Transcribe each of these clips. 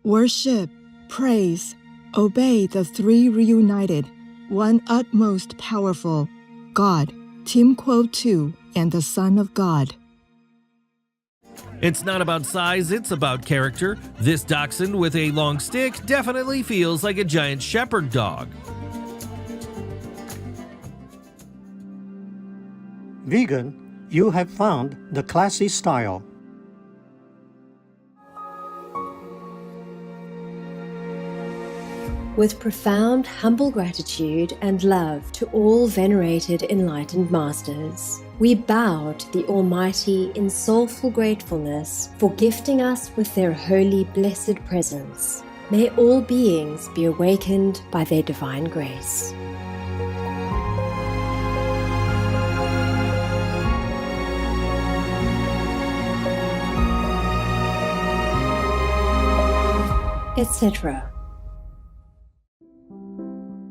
Worship, praise, obey the three reunited, one utmost powerful, God, Tim Quo II, and the Son of God. It's not about size, it's about character. This dachshund with a long stick definitely feels like a giant shepherd dog. Vegan, you have found the classy style. With profound, humble gratitude and love to all venerated enlightened masters, we bow to the Almighty in soulful gratefulness for gifting us with their holy, blessed presence. May all beings be awakened by their divine grace. Etc.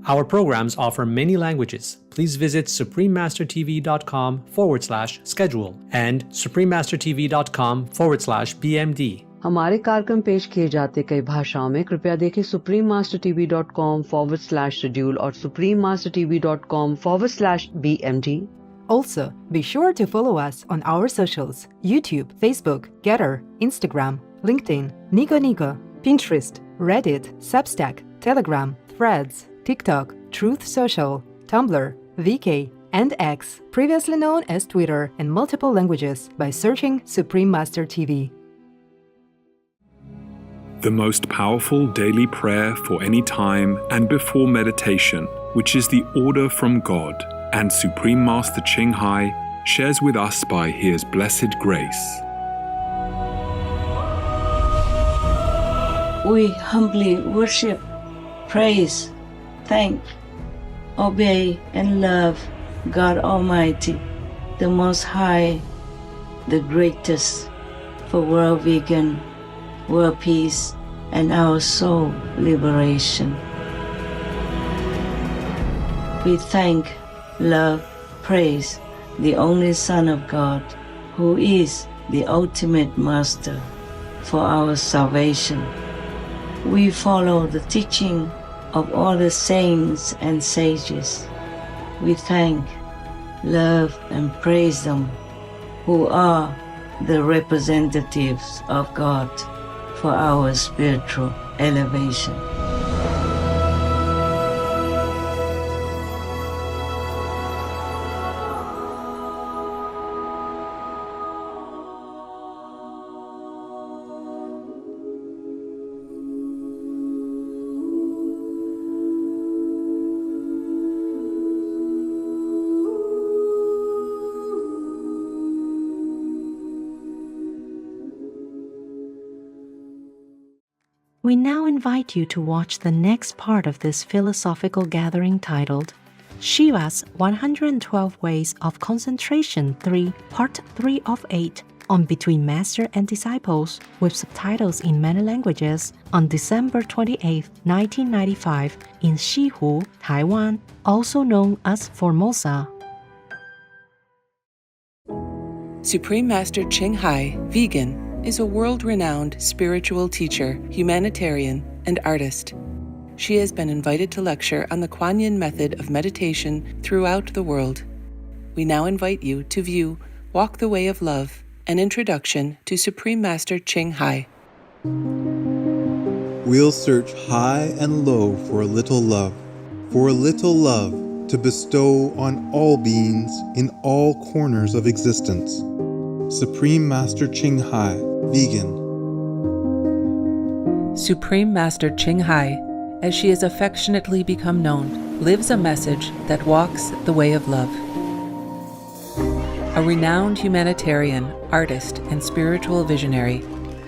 Our programs offer many languages. Please visit suprememastertv.com/schedule and suprememastertv.com/BMD. हमारे कार्यक्रम पेश किए जाते कई भाषाओं में कृपया देखें suprememastertv.com/schedule और suprememastertv.com/BMD. Also, be sure to follow us on our socials: YouTube, Facebook, Getter, Instagram, LinkedIn, Nico, Pinterest, Reddit, Substack, Telegram, Threads, TikTok, Truth Social, Tumblr, VK, and X, previously known as Twitter, in multiple languages by searching Supreme Master TV. The most powerful daily prayer for any time and before meditation, which is the order from God, and Supreme Master Ching Hai shares with us by His blessed grace. We humbly worship, praise, thank, obey, and love God Almighty, the Most High, the greatest, for world vegan, world peace, and our soul liberation. We thank, love, praise the only Son of God, who is the ultimate Master for our salvation. We follow the teaching of all the saints and sages. We thank, love, and praise them, who are the representatives of God for our spiritual elevation. We now invite you to watch the next part of this philosophical gathering titled Shiva's 112 Ways of Concentration 3, Part 3 of 8, on Between Master and Disciples, with subtitles in many languages, on December 28, 1995, in Shihu, Taiwan, also known as Formosa. Supreme Master Ching Hai, vegan, is a world-renowned spiritual teacher, humanitarian, and artist. She has been invited to lecture on the Kuan Yin method of meditation throughout the world. We now invite you to view Walk the Way of Love, an introduction to Supreme Master Ching Hai. We'll search high and low for a little love to bestow on all beings in all corners of existence. Supreme Master Ching Hai, vegan. Supreme Master Ching Hai, as she has affectionately become known, lives a message that walks the way of love. A renowned humanitarian, artist, and spiritual visionary,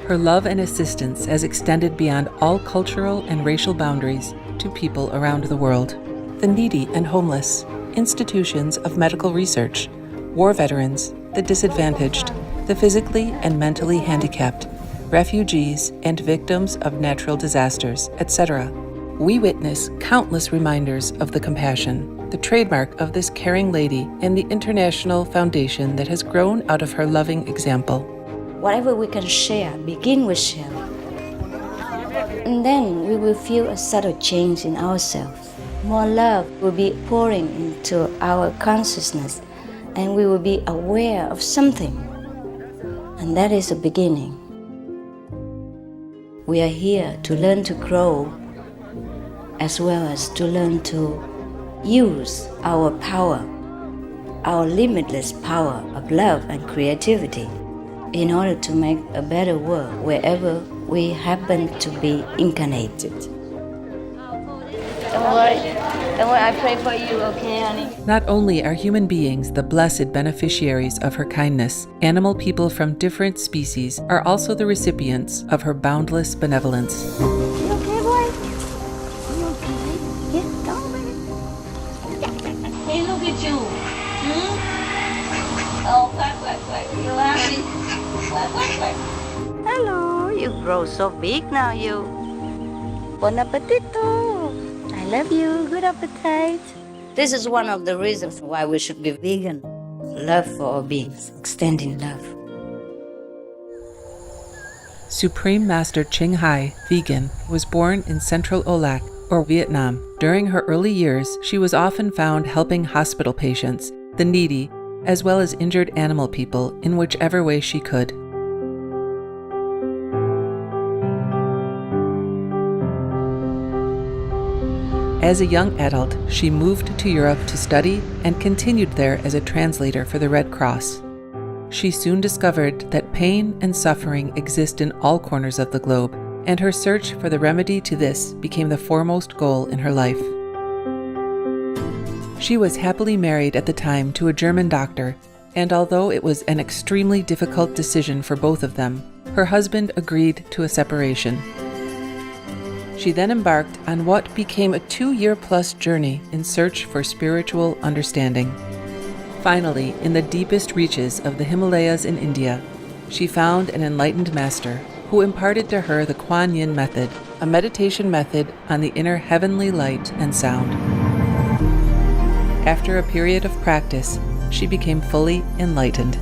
her love and assistance has extended beyond all cultural and racial boundaries to people around the world. The needy and homeless, institutions of medical research, war veterans, the disadvantaged, the physically and mentally handicapped, refugees and victims of natural disasters, etc. We witness countless reminders of the compassion, the trademark of this caring lady, and the international foundation that has grown out of her loving example. Whatever we can share, begin with sharing. And then we will feel a subtle change in ourselves. More love will be pouring into our consciousness, and we will be aware of something. And that is the beginning. We are here to learn to grow, as well as to learn to use our power, our limitless power of love and creativity, in order to make a better world wherever we happen to be incarnated. Don't worry, I pray for you, okay, honey? Not only are human beings the blessed beneficiaries of her kindness, animal people from different species are also the recipients of her boundless benevolence. You okay, boy? You okay? Yeah, don't worry. Hey, look at you. Oh, quack. You happy? Quack. Hello, you grow so big now, you. Bon appetito. I love you. Good appetite. This is one of the reasons why we should be vegan. Love for all beings, extending love. Supreme Master Ching Hai, vegan, was born in Central Olac, or Vietnam. During her early years, she was often found helping hospital patients, the needy, as well as injured animal people in whichever way she could. As a young adult, she moved to Europe to study and continued there as a translator for the Red Cross. She soon discovered that pain and suffering exist in all corners of the globe, and her search for the remedy to this became the foremost goal in her life. She was happily married at the time to a German doctor, and although it was an extremely difficult decision for both of them, her husband agreed to a separation. She then embarked on what became a 2-year-plus journey in search for spiritual understanding. Finally, in the deepest reaches of the Himalayas in India, she found an enlightened master who imparted to her the Kuan Yin method, a meditation method on the inner heavenly light and sound. After a period of practice, she became fully enlightened.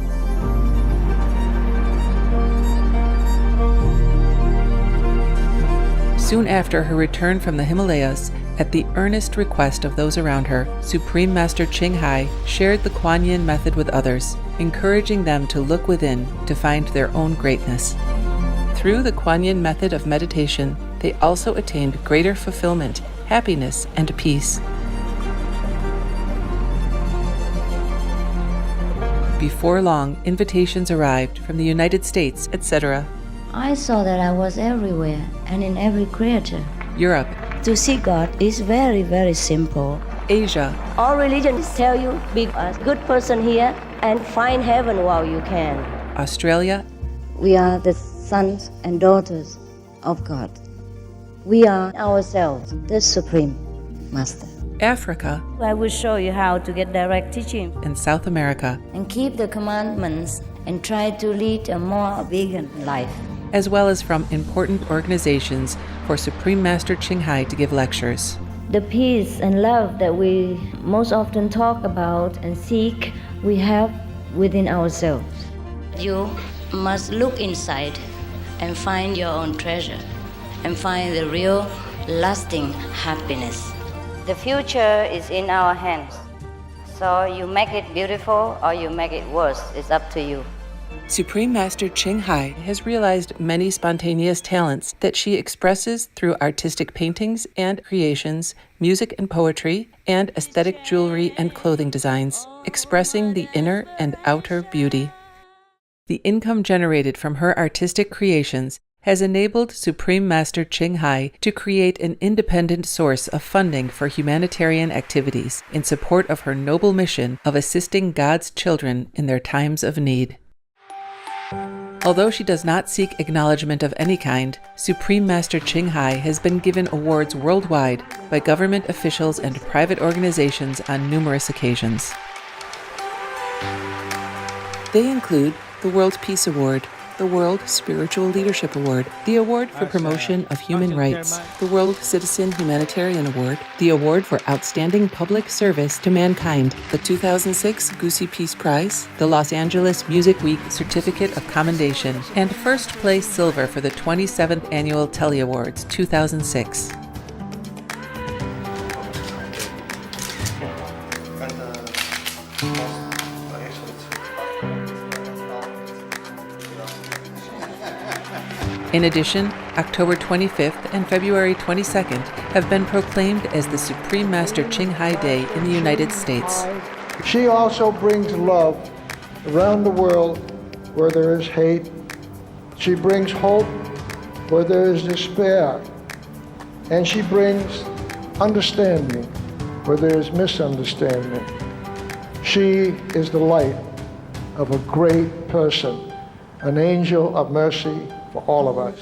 Soon after her return from the Himalayas, at the earnest request of those around her, Supreme Master Ching Hai shared the Kuan Yin method with others, encouraging them to look within to find their own greatness. Through the Kuan Yin method of meditation, they also attained greater fulfillment, happiness, and peace. Before long, invitations arrived from the United States, etc. I saw that I was everywhere and in every creature. Europe. To see God is very, very simple. Asia. All religions tell you, be a good person here and find heaven while you can. Australia. We are the sons and daughters of God. We are ourselves, the Supreme Master. Africa. I will show you how to get direct teaching. And South America. And keep the commandments and try to lead a more vegan life. As well as from important organizations for Supreme Master Ching Hai to give lectures. The peace and love that we most often talk about and seek, we have within ourselves. You must look inside and find your own treasure and find the real, lasting happiness. The future is in our hands. So you make it beautiful or you make it worse. It's up to you. Supreme Master Ching Hai has realized many spontaneous talents that she expresses through artistic paintings and creations, music and poetry, and aesthetic jewelry and clothing designs, expressing the inner and outer beauty. The income generated from her artistic creations has enabled Supreme Master Ching Hai to create an independent source of funding for humanitarian activities in support of her noble mission of assisting God's children in their times of need. Although she does not seek acknowledgement of any kind, Supreme Master Ching Hai has been given awards worldwide by government officials and private organizations on numerous occasions. They include the World Peace Award, the World Spiritual Leadership Award, the Award for Promotion of Human Rights, the World Citizen Humanitarian Award, the Award for Outstanding Public Service to Mankind, the 2006 Goosey Peace Prize, the Los Angeles Music Week Certificate of Commendation, and first place silver for the 27th Annual Telly Awards 2006. In addition, October 25th and February 22nd have been proclaimed as the Supreme Master Ching Hai Day in the United States. She also brings love around the world where there is hate. She brings hope where there is despair. And she brings understanding where there is misunderstanding. She is the light of a great person, an angel of mercy for all of us.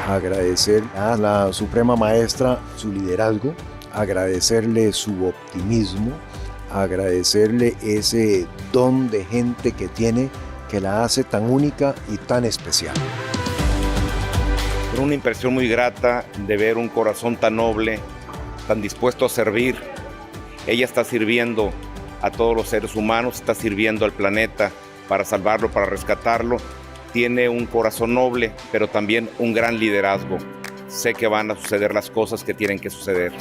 Agradecer a la Suprema Maestra su liderazgo, agradecerle su optimismo, agradecerle ese don de gente que tiene que la hace tan única y tan especial. Una impresión muy grata de ver un corazón tan noble, tan dispuesto a servir. Ella está sirviendo a todos los seres humanos, está sirviendo al planeta para salvarlo, para rescatarlo. Tiene un corazón noble, pero también un gran liderazgo. Sé que van a suceder las cosas que tienen que suceder.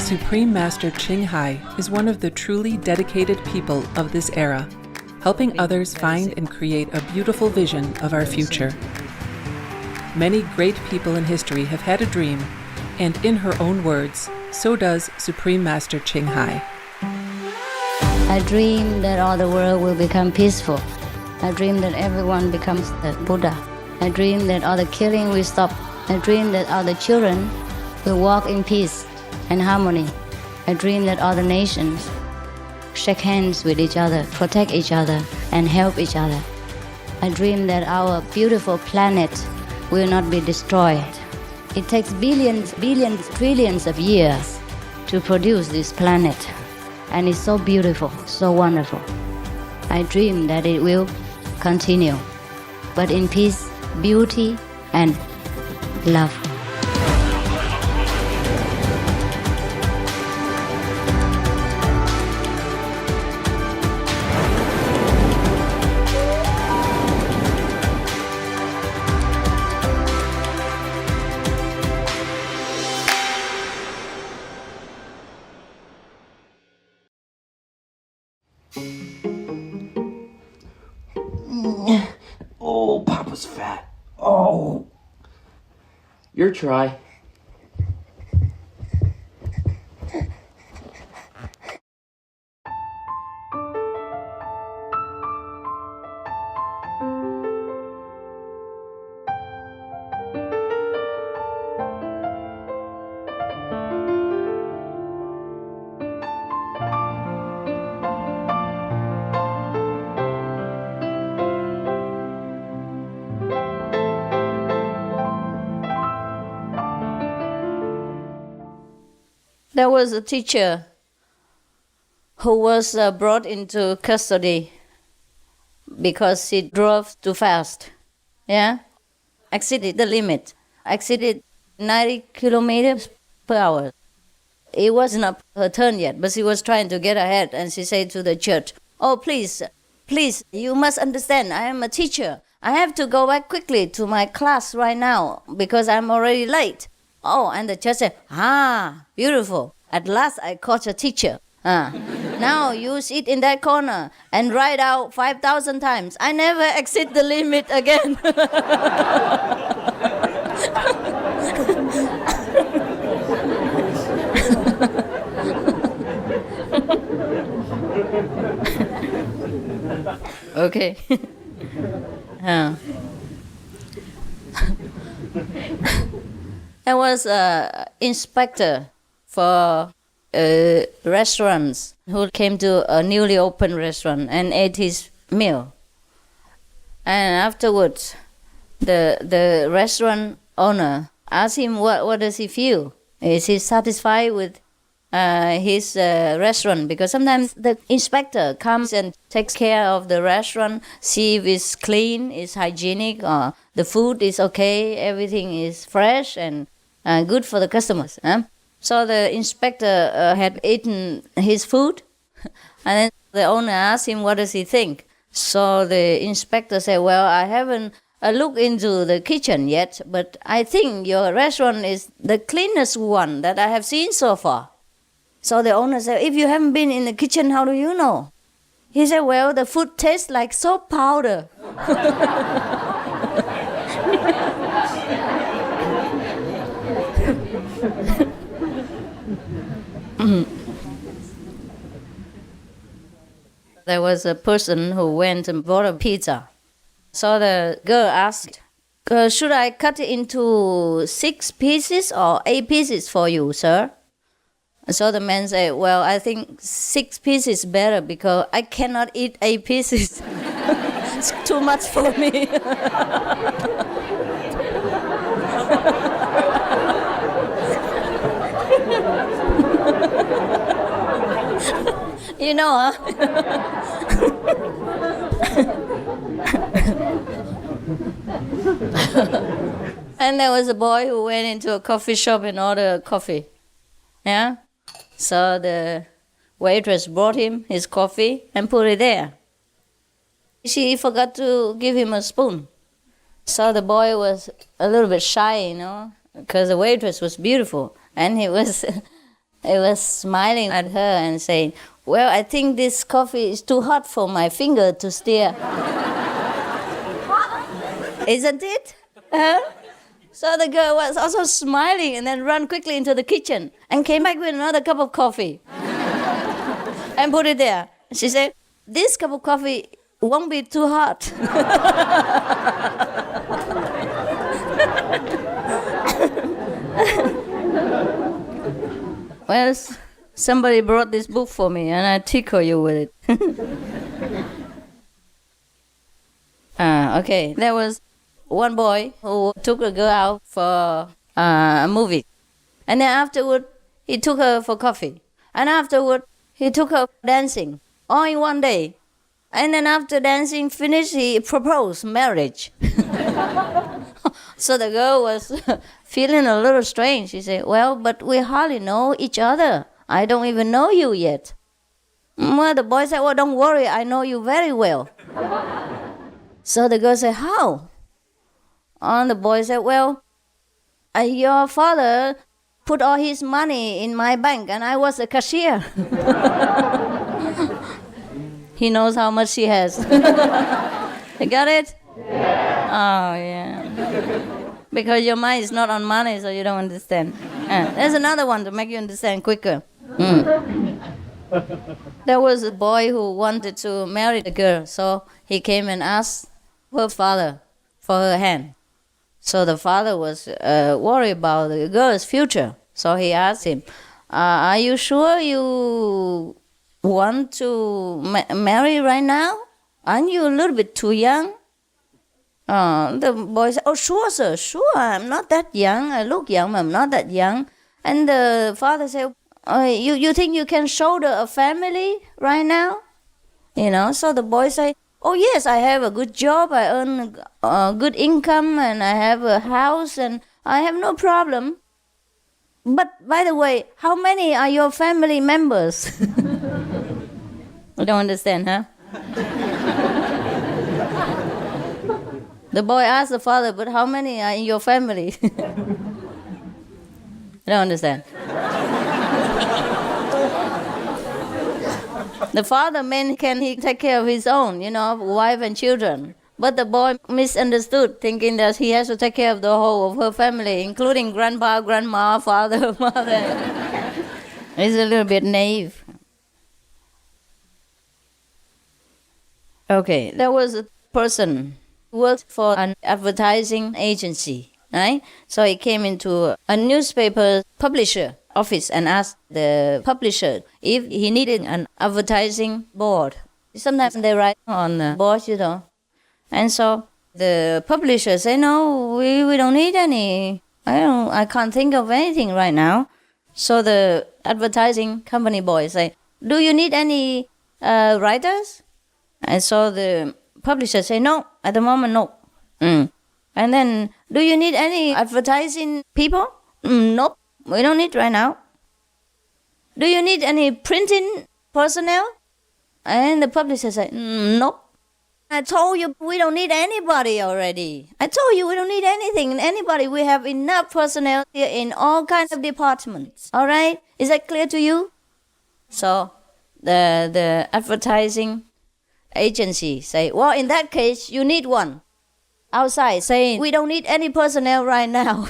Supreme Master Ching Hai is one of the truly dedicated people of this era, helping others find and create a beautiful vision of our future. Many great people in history have had a dream, and in her own words, so does Supreme Master Ching Hai. I dream that all the world will become peaceful. I dream that everyone becomes a Buddha. I dream that all the killing will stop. I dream that all the children will walk in peace and harmony. I dream that all the nations shake hands with each other, protect each other, and help each other. I dream that our beautiful planet will not be destroyed. It takes billions, trillions of years to produce this planet. And it's so beautiful, so wonderful. I dream that it will continue, but in peace, beauty, and love. Oh, Papa's fat. Oh. Your try. There was a teacher who was brought into custody because he drove too fast. Yeah? Exceeded the limit. Exceeded 90 kilometers per hour. It wasn't her turn yet, but she was trying to get ahead, and she said to the judge, "Oh, please, you must understand, I am a teacher. I have to go back quickly to my class right now because I'm already late." Oh, and the judge said, beautiful. At last I caught a teacher. Now you sit in that corner and write out 5,000 times. I never exceed the limit again. Okay. I was an inspector for restaurants who came to a newly opened restaurant and ate his meal. And afterwards, the restaurant owner asked him what does he feel? Is he satisfied with his restaurant, because sometimes the inspector comes and takes care of the restaurant, see if it's clean, it's hygienic, or the food is okay, everything is fresh and good for the customers. So the inspector had eaten his food, and then the owner asked him, what does he think? So the inspector said, well, I haven't looked into the kitchen yet, but I think your restaurant is the cleanest one that I have seen so far. So the owner said, if you haven't been in the kitchen, how do you know? He said, well, the food tastes like soap powder. There was a person who went and bought a pizza. So the girl asked, should I cut it into 6 pieces or 8 pieces for you, sir? So the man said, well, I think 6 pieces is better because I cannot eat 8 pieces. It's too much for me. You know, huh? And there was a boy who went into a coffee shop and ordered coffee. Yeah? So the waitress brought him his coffee and put it there. She forgot to give him a spoon. So the boy was a little bit shy, because the waitress was beautiful. And he was smiling at her and saying, well, I think this coffee is too hot for my finger to stir. Isn't it? So the girl was also smiling and then ran quickly into the kitchen and came back with another cup of coffee and put it there. She said, this cup of coffee won't be too hot. Well, somebody brought this book for me and I tickle you with it. Okay, there was one boy who took a girl out for a movie. And then afterward, he took her for coffee. And afterward, he took her dancing, all in one day. And then after dancing finished, he proposed marriage. So the girl was feeling a little strange. She said, well, but we hardly know each other. I don't even know you yet. Well, the boy said, well, don't worry, I know you very well. So the girl said, how? And the boy said, well, your father put all his money in my bank and I was a cashier. He knows how much he has. You got it? Yeah. Oh, yeah. Because your mind is not on money, so you don't understand. There's another one to make you understand quicker. There was a boy who wanted to marry the girl, so he came and asked her father for her hand. So the father was worried about the girl's future. So he asked him, are you sure you want to marry right now? Aren't you a little bit too young? The boy said, oh, sure, sir, sure. I'm not that young. I look young, but I'm not that young. And the father said, you think you can shoulder a family right now? So the boy said, oh, yes, I have a good job. I earn a good income and I have a house and I have no problem. But by the way, how many are your family members? You don't understand, huh? The boy asked the father, but how many are in your family? You don't understand. The father meant, can he take care of his own, wife and children? But the boy misunderstood, thinking that he has to take care of the whole of her family, including grandpa, grandma, father, mother. He's a little bit naive. Okay, there was a person who worked for an advertising agency, right? So he came into a newspaper publisher office and asked the publisher if he needed an advertising board. Sometimes they write on the board, And so the publisher said, no, we don't need any. I can't think of anything right now. So the advertising company boy say, do you need any writers? And so the publisher say, no, at the moment, no. And then, do you need any advertising people? Nope, we don't need right now. Do you need any printing personnel? And the publisher say, nope. I told you we don't need anybody already. I told you we don't need anything, anybody. We have enough personnel here in all kinds of departments. All right? Is that clear to you? So the advertising agency say, well, in that case, you need one outside saying, we don't need any personnel right now.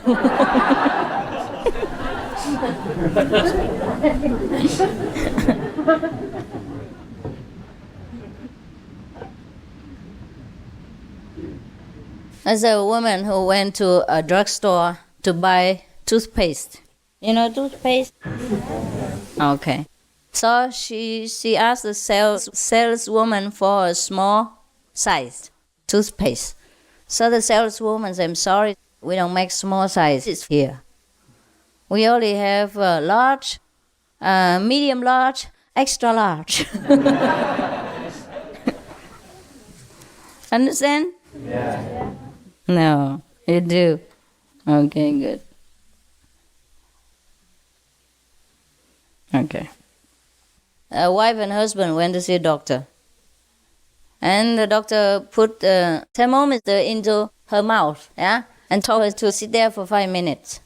There's a woman who went to a drugstore to buy toothpaste. You know toothpaste? Okay. So she asked the saleswoman for a small size toothpaste. So the saleswoman said, I'm sorry, we don't make small sizes here. We only have large, medium large, extra large. Understand? Yeah. No, you do. Okay, good. Okay. A wife and husband went to see a doctor. And the doctor put the thermometer into her mouth, and told her to sit there for 5 minutes.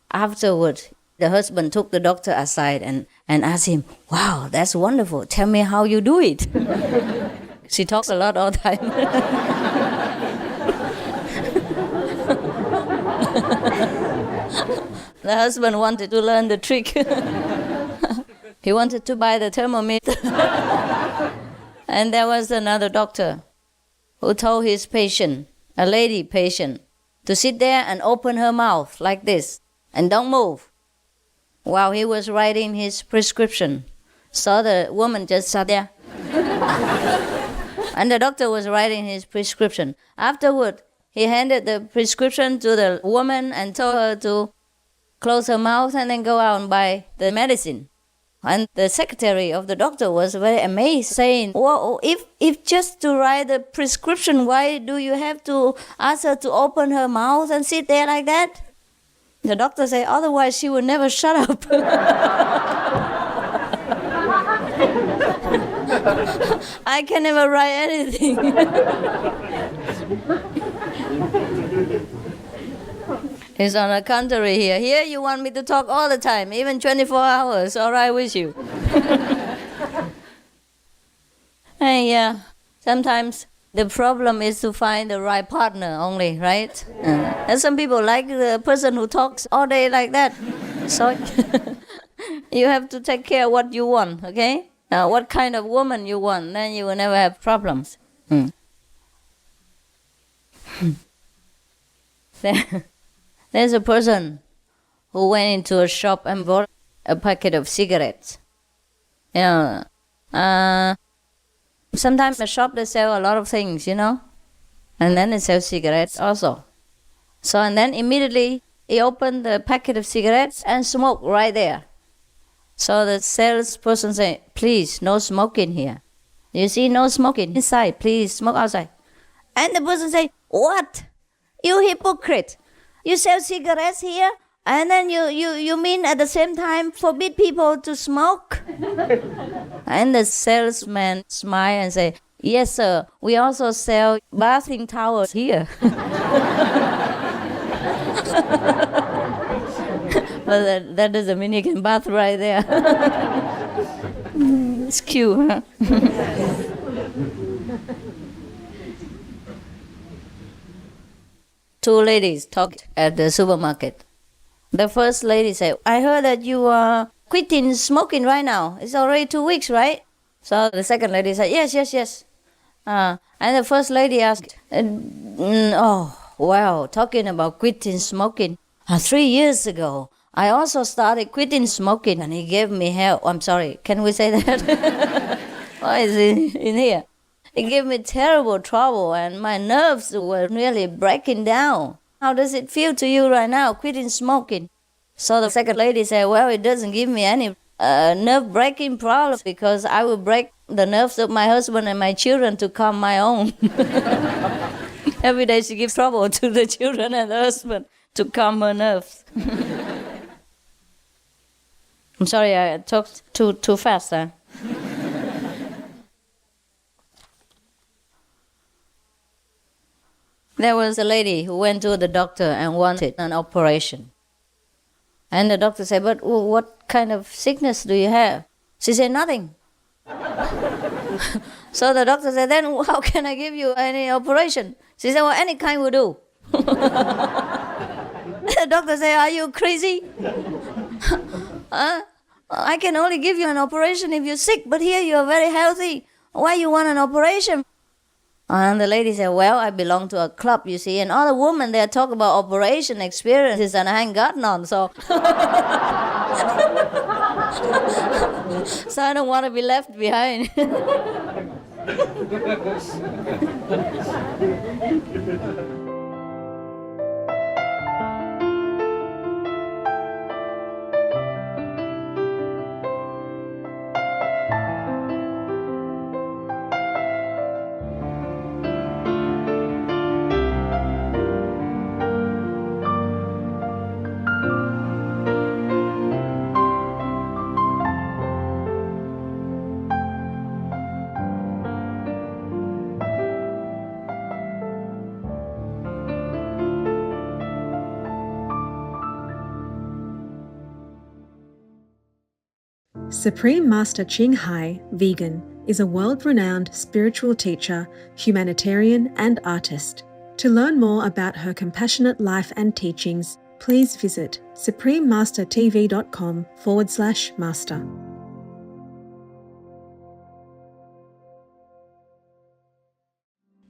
Afterward, the husband took the doctor aside and asked him, wow, that's wonderful. Tell me how you do it. She talks a lot all the time. The husband wanted to learn the trick. He wanted to buy the thermometer. And there was another doctor who told his patient, a lady patient, to sit there and open her mouth like this and don't move while he was writing his prescription. So the woman just sat there. And the doctor was writing his prescription. Afterward, he handed the prescription to the woman and told her to close her mouth and then go out and buy the medicine. And the secretary of the doctor was very amazed, saying, well, if just to write the prescription, why do you have to ask her to open her mouth and sit there like that? The doctor said, otherwise she would never shut up. I can never write anything. It's on the contrary here. Here you want me to talk all the time, even 24 hours, all right with you. And yeah, sometimes the problem is to find the right partner only, right? And some people like the person who talks all day like that. So you have to take care of what you want, okay? What kind of woman you want, then you will never have problems. There's a person who went into a shop and bought a packet of cigarettes. Sometimes a shop they sell a lot of things, and then they sell cigarettes also. So and then immediately he opened the packet of cigarettes and smoked right there. So the salesperson said, please, no smoking here. You see, no smoking inside, please smoke outside. And the person said, what? You hypocrite. You sell cigarettes here, and then you mean at the same time forbid people to smoke? And the salesman smiled and said, yes, sir, we also sell bathing towels here. But that doesn't mean you can bath right there. It's cute, huh? Two ladies talked at the supermarket. The first lady said, I heard that you are quitting smoking right now. It's already 2 weeks, right? So the second lady said, yes. And the first lady asked, talking about quitting smoking. 3 years ago, I also started quitting smoking and he gave me hell. I'm sorry, can we say that? Why is it in here? It gave me terrible trouble and my nerves were really breaking down. How does it feel to you right now, quitting smoking? So the second lady said, well, it doesn't give me any nerve-breaking problem because I will break the nerves of my husband and my children to calm my own. Every day she gives trouble to the children and the husband to calm her nerves. I'm sorry, I talked too fast. Huh? There was a lady who went to the doctor and wanted an operation. And the doctor said, but what kind of sickness do you have? She said, nothing. So the doctor said, then how can I give you any operation? She said, well, any kind will do. The doctor said, are you crazy? I can only give you an operation if you're sick, but here you are very healthy. Why you want an operation? And the lady said, well, I belong to a club, you see, and all the women, they talk about operation experiences, and I ain't got none, so... So I don't want to be left behind. Supreme Master Ching Hai, vegan, is a world-renowned spiritual teacher, humanitarian, and artist. To learn more about her compassionate life and teachings, please visit suprememastertv.com/master.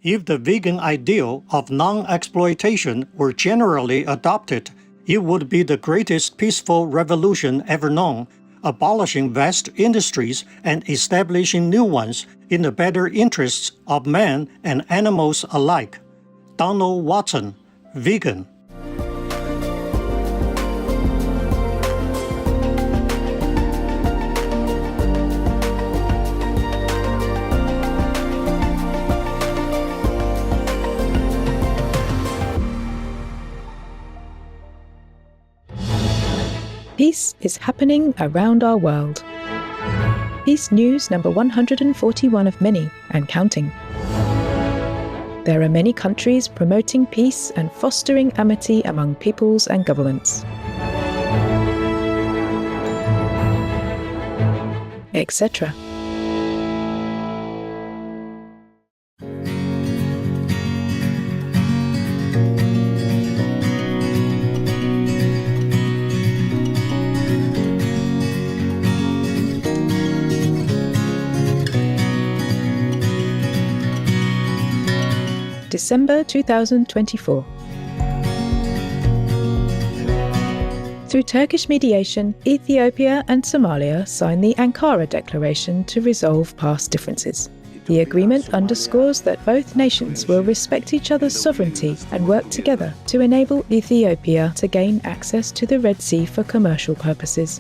If the vegan ideal of non-exploitation were generally adopted, it would be the greatest peaceful revolution ever known, abolishing vast industries and establishing new ones in the better interests of man and animals alike. Donald Watson, vegan. Peace is happening around our world. Peace News number 141 of many, and counting. There are many countries promoting peace and fostering amity among peoples and governments, etc. December 2024. Through Turkish mediation, Ethiopia and Somalia signed the Ankara Declaration to resolve past differences. The agreement underscores that both nations will respect each other's sovereignty and work together to enable Ethiopia to gain access to the Red Sea for commercial purposes.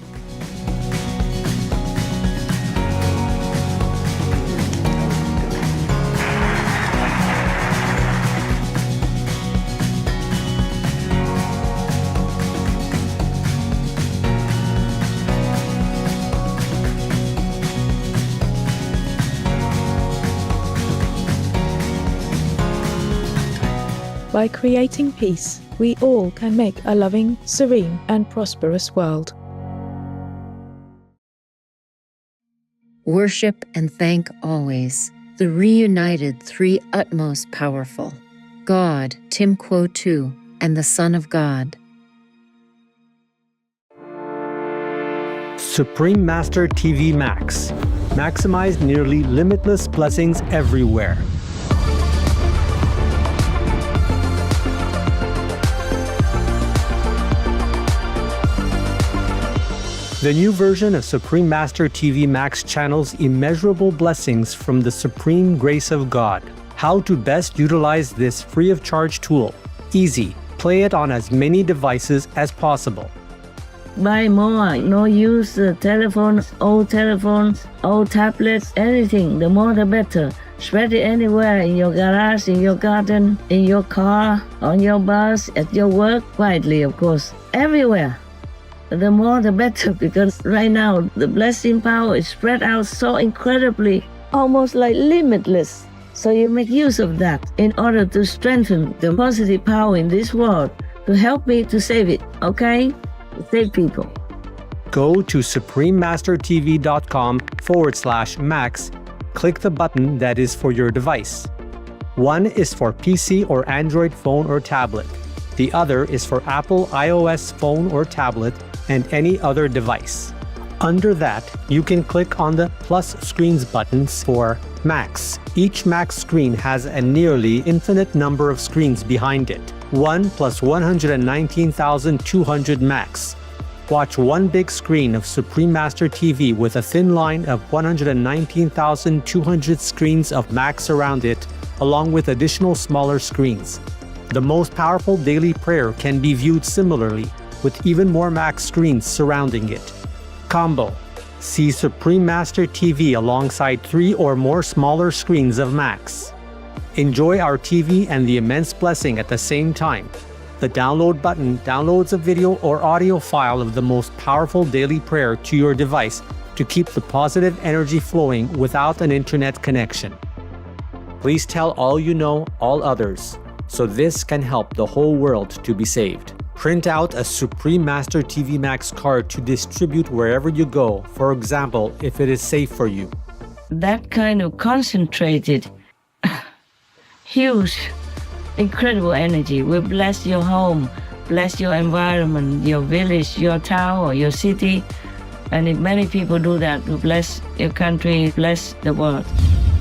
By creating peace, we all can make a loving, serene, and prosperous world. Worship and thank always the reunited three utmost powerful, God, Tim Quo Tu, and the Son of God. Supreme Master TV Max. Maximize nearly limitless blessings everywhere. The new version of Supreme Master TV Max channels immeasurable blessings from the supreme grace of God. How to best utilize this free of charge tool. Easy. Play it on as many devices as possible. buy more. No use telephones, old tablets, anything. The more the better. Spread it anywhere, in your garage, in your garden, in your car, on your bus, at your work, quietly, of course. Everywhere. The more the better, because right now the blessing power is spread out so incredibly, almost like limitless. So you make use of that in order to strengthen the positive power in this world, to help me to save it, okay? Save people. Go to suprememastertv.com/max. Click the button that is for your device. One is for PC or Android phone or tablet. The other is for Apple iOS phone or tablet and any other device. Under that, you can click on the plus screens buttons for Macs. Each Mac screen has a nearly infinite number of screens behind it. 1 plus 119,200 Macs. Watch one big screen of Supreme Master TV with a thin line of 119,200 screens of Macs around it, along with additional smaller screens. The most powerful daily prayer can be viewed similarly, with even more Mac screens surrounding it. Combo. See Supreme Master TV alongside 3 or more smaller screens of Macs. Enjoy our TV and the immense blessing at the same time. The download button downloads a video or audio file of the most powerful daily prayer to your device to keep the positive energy flowing without an internet connection. Please tell all you know, all others, so this can help the whole world to be saved. Print out a Supreme Master TV Max card to distribute wherever you go, for example, if it is safe for you. That kind of concentrated, huge, incredible energy will bless your home, bless your environment, your village, your town, or your city. And if many people do that, to bless your country, bless the world.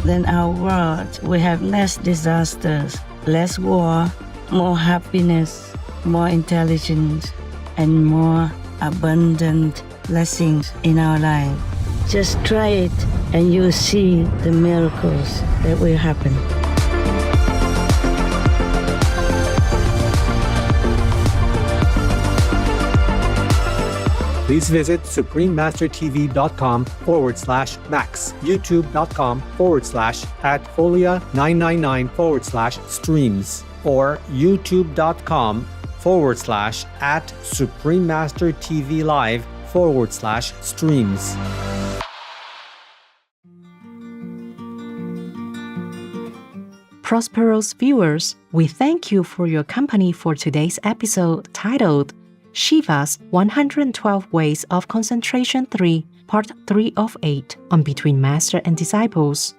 Then our world will have less disasters, less war, more happiness, more intelligence, and more abundant blessings in our life. Just try it and you'll see the miracles that will happen. Please visit suprememastertv.com/max, youtube.com/@folia999/streams, or youtube.com/@suprememastertvlive/streams. Prosperous viewers, we thank you for your company for today's episode titled Shiva's 112 Ways of Concentration 3, Part 3 of 8 on Between Master and Disciples.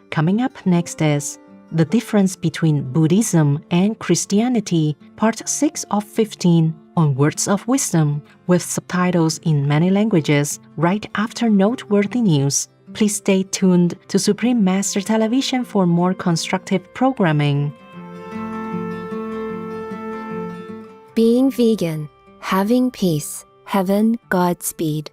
Coming up next is The Difference Between Buddhism and Christianity, Part 6 of 15 on Words of Wisdom, with subtitles in many languages right after noteworthy news. Please stay tuned to Supreme Master Television for more constructive programming. Being vegan. Having peace. Heaven, Godspeed.